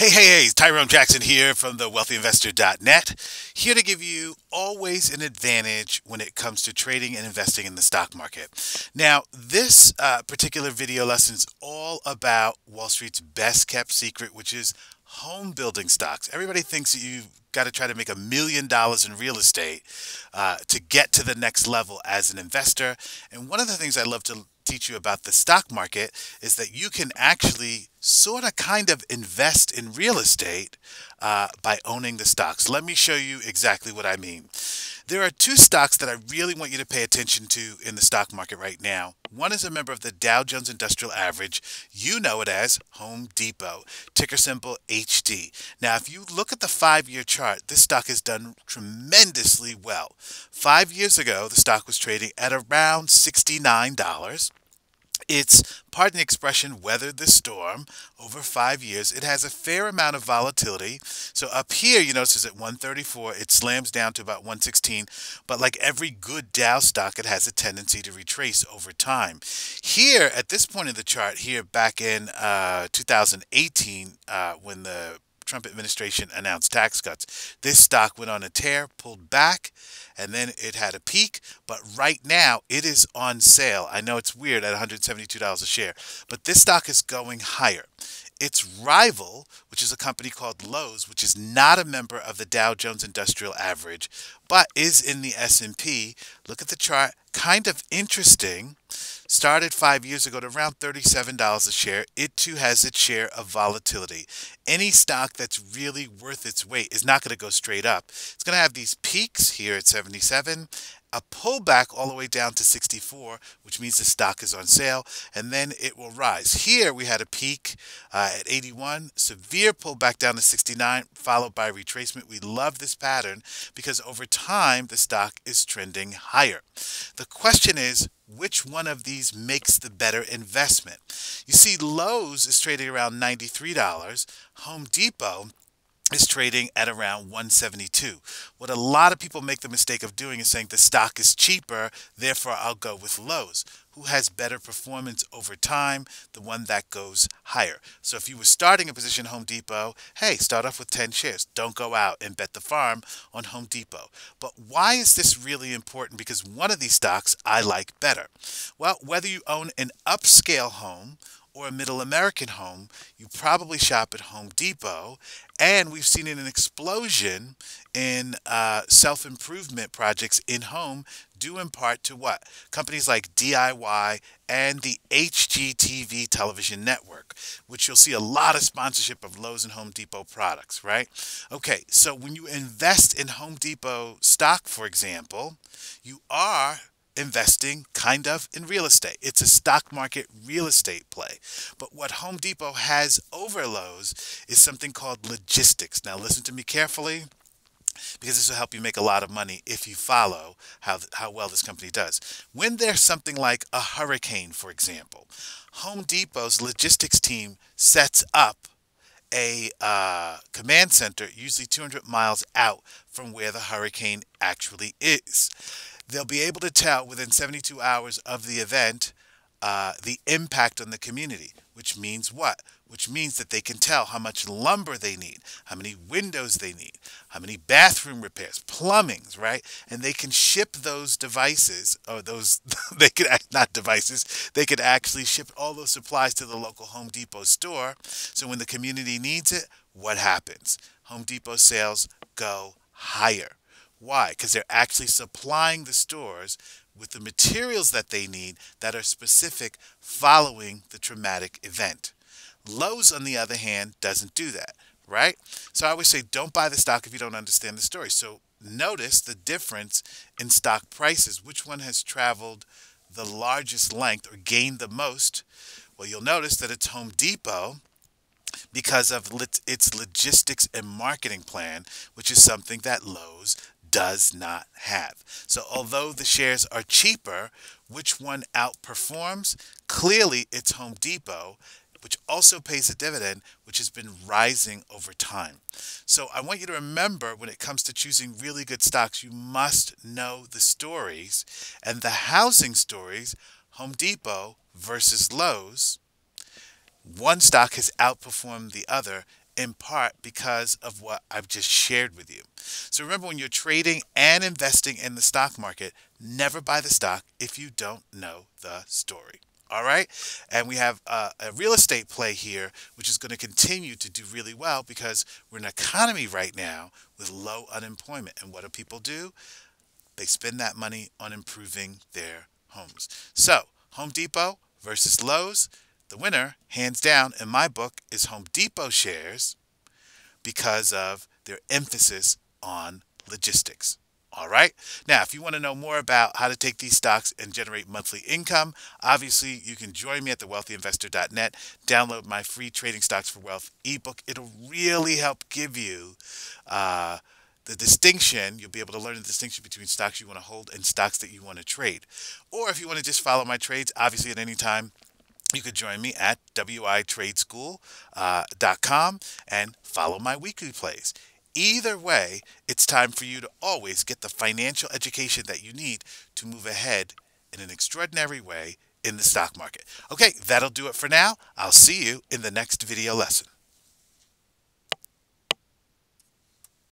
Hey, Tyrone Jackson here from the wealthyinvestor.net, here to give you always an advantage when it comes to trading and investing in the stock market. Now, this particular video lesson is all about Wall Street's best kept secret, which is home building stocks. Everybody thinks that you've got to try to make $1 million in real estate to get to the next level as an investor. And one of the things I love to teach you about the stock market is that you can actually sort of kind of invest in real estate by owning the stocks. Let me show you exactly what I mean. There are two stocks that I really want you to pay attention to in the stock market right now. One is a member of the Dow Jones Industrial Average. You know it as Home Depot, ticker symbol HD. Now, if you look at the 5-year chart, this stock has done tremendously well. 5 years ago, the stock was trading at around $69. It's, pardon the expression, weathered the storm over 5 years. It has a fair amount of volatility. So up here, you notice it's at 134. It slams down to about 116. But like every good Dow stock, it has a tendency to retrace over time. Here, at this point in the chart, here back in 2018, when the Trump administration announced tax cuts, this stock went on a tear, pulled back, and then it had a peak. But right now it is on sale. I know it's weird at $172 a share, but this stock is going higher. Its rival, which is a company called Lowe's, which is not a member of the Dow Jones Industrial Average, but is in the S&P. Look at the chart, kind of interesting. Started 5 years ago at around $37 a share. It too has its share of volatility. Any stock that's really worth its weight is not going to go straight up. It's going to have these peaks here at 77, a pullback all the way down to 64, which means the stock is on sale, and then it will rise. Here we had a peak at 81, severe pullback down to 69, followed by retracement. We love this pattern because over time the stock is trending higher. The question is, which one of these makes the better investment? You see, Lowe's is trading around $93. Home Depot is trading at around 172. What a lot of people make the mistake of doing is saying the stock is cheaper, therefore I'll go with Lowe's. Who has better performance over time? The one that goes higher. So if you were starting a position Home Depot, hey, start off with 10 shares. Don't go out and bet the farm on Home Depot. But why is this really important? Because one of these stocks I like better. Well, whether you own an upscale home or a middle American home, you probably shop at Home Depot. And we've seen an explosion in self-improvement projects in home, due in part to what? Companies like DIY and the HGTV television network, which you'll see a lot of sponsorship of Lowe's and Home Depot products, right? Okay, so when you invest in Home Depot stock, for example, you are investing kind of in real estate. It's a stock market real estate play. But what Home Depot has over Lowe's is something called logistics. Now listen to me carefully, because this will help you make a lot of money if you follow how well this company does. When there's something like a hurricane, for example, Home Depot's logistics team sets up a command center, usually 200 miles out from where the hurricane actually is. They'll be able to tell within 72 hours of the event the impact on the community, which means what? Which means that they can tell how much lumber they need, how many windows they need, how many bathroom repairs, plumbings, right? And they can ship those devices, or those, they could, not devices, they could actually ship all those supplies to the local Home Depot store. So when the community needs it, what happens? Home Depot sales go higher. Why? Because they're actually supplying the stores with the materials that they need that are specific following the traumatic event. Lowe's, on the other hand, doesn't do that, right? So I always say don't buy the stock if you don't understand the story. So notice the difference in stock prices. Which one has traveled the largest length or gained the most? Well, you'll notice that it's Home Depot, because of its logistics and marketing plan, which is something that Lowe's does not have. So although the shares are cheaper, which one outperforms? Clearly it's Home Depot, which also pays a dividend, which has been rising over time. So I want you to remember, when it comes to choosing really good stocks, you must know the stories, and the housing stories, Home Depot versus Lowe's, one stock has outperformed the other in part because of what I've just shared with you. So remember, when you're trading and investing in the stock market, never buy the stock if you don't know the story. All right. And we have a real estate play here, which is going to continue to do really well because we're in an economy right now with low unemployment. And what do people do? They spend that money on improving their homes. So, Home Depot versus Lowe's, the winner, hands down, in my book, is Home Depot shares because of their emphasis on logistics. All right. Now, if you want to know more about how to take these stocks and generate monthly income, obviously you can join me at thewealthyinvestor.net. Download my free Trading Stocks for Wealth ebook. It'll really help give you the distinction. You'll be able to learn the distinction between stocks you want to hold and stocks that you want to trade. Or if you want to just follow my trades, obviously at any time, you could join me at witradeschool.com and follow my weekly plays. Either way, it's time for you to always get the financial education that you need to move ahead in an extraordinary way in the stock market. Okay, that'll do it for now. I'll see you in the next video lesson.